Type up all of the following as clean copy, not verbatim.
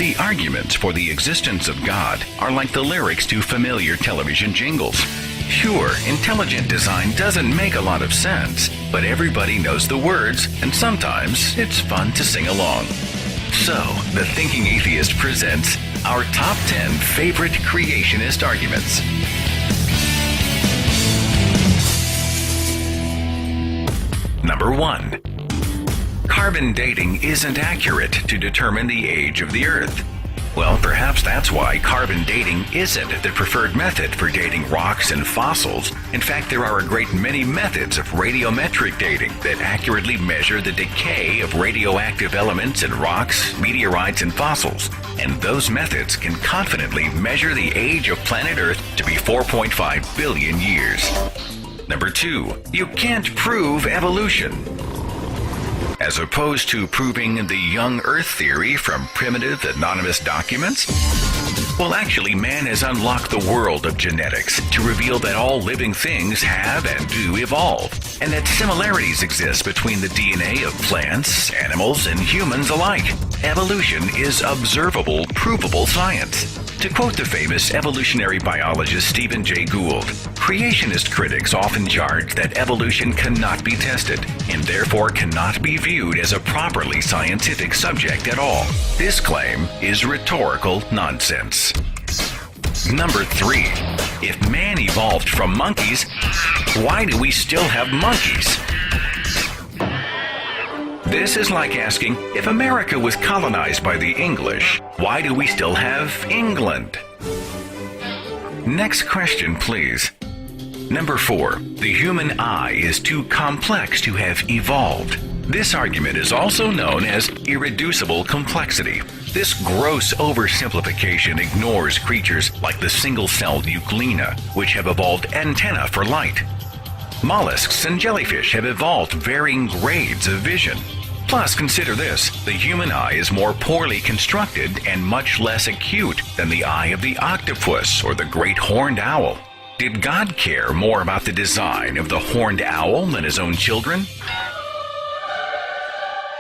The arguments for the existence of God are like the lyrics to familiar television jingles. Sure, intelligent design doesn't make a lot of sense, but everybody knows the words, and sometimes it's fun to sing along. So, the Thinking Atheist presents our top 10 favorite creationist arguments. Number 1. Carbon dating isn't accurate to determine the age of the Earth. Well, perhaps that's why carbon dating isn't the preferred method for dating rocks and fossils. In fact, there are a great many methods of radiometric dating that accurately measure the decay of radioactive elements in rocks, meteorites, and fossils. And those methods can confidently measure the age of planet Earth to be 4.5 billion years. Number 2. You can't prove evolution. As opposed to proving the young Earth theory from primitive anonymous documents? Well, actually, man has unlocked the world of genetics to reveal that all living things have and do evolve, and that similarities exist between the DNA of plants, animals, and humans alike. Evolution is observable, provable science. To quote the famous evolutionary biologist Stephen Jay Gould, creationist critics often charge that evolution cannot be tested and therefore cannot be viewed as a properly scientific subject at all. This claim is rhetorical nonsense. Number 3. If man evolved from monkeys, why do we still have monkeys? This is like asking, if America was colonized by the English, why do we still have England? Next question, please. Number 4. The human eye is too complex to have evolved. This argument is also known as irreducible complexity. This gross oversimplification ignores creatures like the single-celled euglena, which have evolved antennae for light. Mollusks and jellyfish have evolved varying grades of vision. Plus, consider this, the human eye is more poorly constructed and much less acute than the eye of the octopus or the great horned owl. Did God care more about the design of the horned owl than his own children?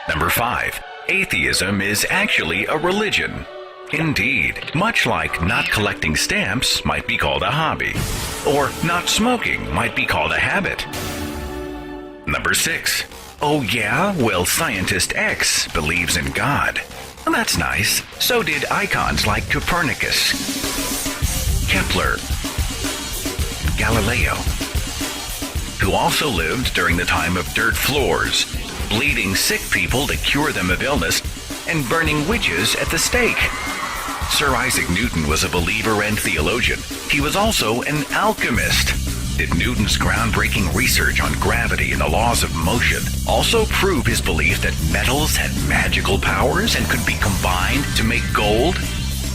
Number 5. Atheism is actually a religion. Indeed, much like not collecting stamps might be called a hobby, or not smoking might be called a habit. Number 6. Oh yeah? Well, scientist X believes in God. Well, that's nice. So did icons like Copernicus, Kepler, Galileo, who also lived during the time of dirt floors, bleeding sick people to cure them of illness, and burning witches at the stake. Sir Isaac Newton was a believer and theologian. He was also an alchemist. Did Newton's groundbreaking research on gravity and the laws of motion also prove his belief that metals had magical powers and could be combined to make gold?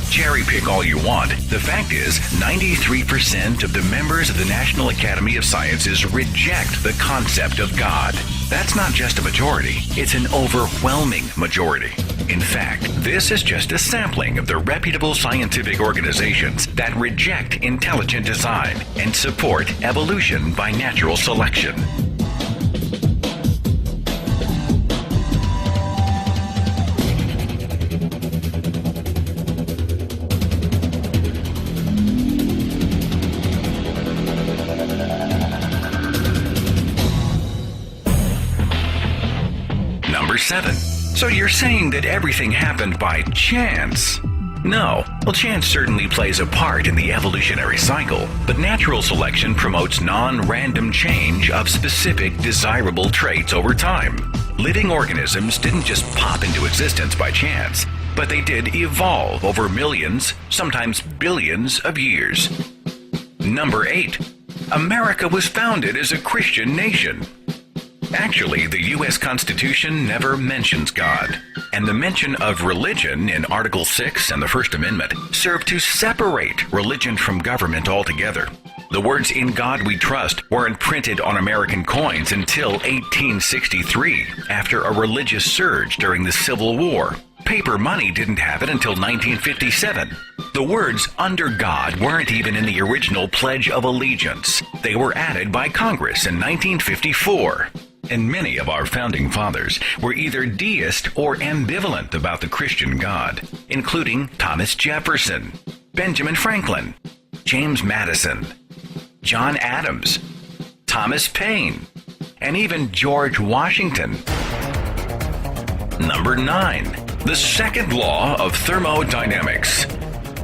Cherry pick all you want. The fact is, 93% of the members of the National Academy of Sciences reject the concept of God. That's not just a majority, it's an overwhelming majority. In fact, this is just a sampling of the reputable scientific organizations that reject intelligent design and support evolution by natural selection. Number 7. So you're saying that everything happened by chance? No. Well, chance certainly plays a part in the evolutionary cycle, but natural selection promotes non-random change of specific desirable traits over time. Living organisms didn't just pop into existence by chance, but they did evolve over millions, sometimes billions of years. Number 8. America was founded as a Christian nation. Actually, the U.S. Constitution never mentions God, and the mention of religion in Article 6 and the First Amendment serve to separate religion from government altogether. The words "In God We Trust" weren't printed on American coins until 1863, after a religious surge during the Civil War. Paper money didn't have it until 1957. The words "under God" weren't even in the original Pledge of Allegiance. They were added by Congress in 1954. and many of our founding fathers were either deist or ambivalent about the Christian God, including Thomas Jefferson, Benjamin Franklin, James Madison, John Adams, Thomas Paine, and even George Washington. Number 9. The second law of thermodynamics.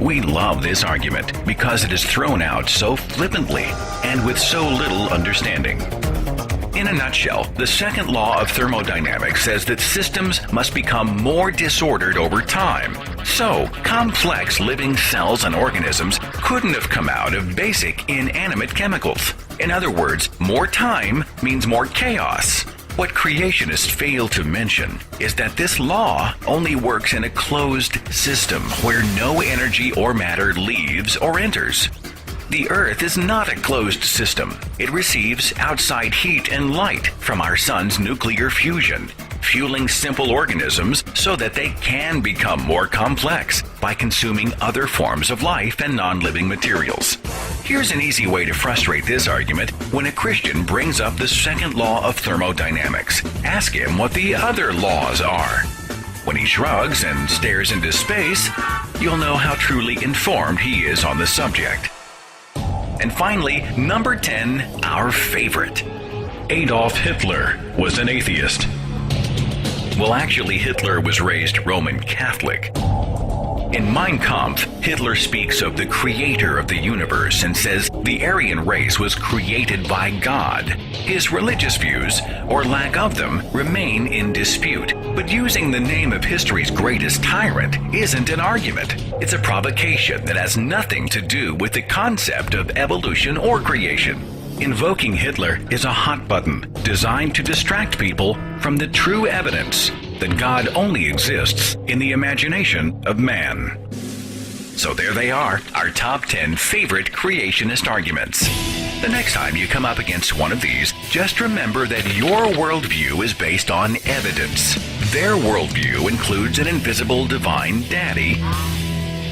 We love this argument because it is thrown out so flippantly and with so little understanding. In a nutshell, the second law of thermodynamics says that systems must become more disordered over time. So, complex living cells and organisms couldn't have come out of basic inanimate chemicals. In other words, more time means more chaos. What creationists fail to mention is that this law only works in a closed system where no energy or matter leaves or enters. The Earth is not a closed system. It receives outside heat and light from our sun's nuclear fusion, fueling simple organisms so that they can become more complex by consuming other forms of life and non-living materials. Here's an easy way to frustrate this argument when a Christian brings up the second law of thermodynamics. Ask him what the other laws are. When he shrugs and stares into space, you'll know how truly informed he is on the subject. And finally, number 10, our favorite. Adolf Hitler was an atheist. Well, actually, Hitler was raised Roman Catholic. In Mein Kampf, Hitler speaks of the creator of the universe and says the Aryan race was created by God. His religious views, or lack of them, remain in dispute, but using the name of history's greatest tyrant isn't an argument. It's a provocation that has nothing to do with the concept of evolution or creation. Invoking Hitler is a hot button designed to distract people from the true evidence that God only exists in the imagination of man. So there they are, our top 10 favorite creationist arguments. The next time you come up against one of these, just remember that your worldview is based on evidence. Their worldview includes an invisible divine daddy,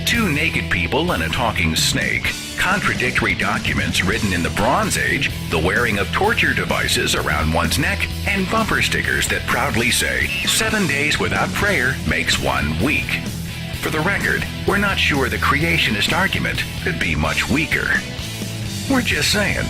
2 naked people and a talking snake, contradictory documents written in the Bronze Age, the wearing of torture devices around one's neck, and bumper stickers that proudly say, 7 days without prayer makes 1 week. For the record, we're not sure the creationist argument could be much weaker. We're just saying.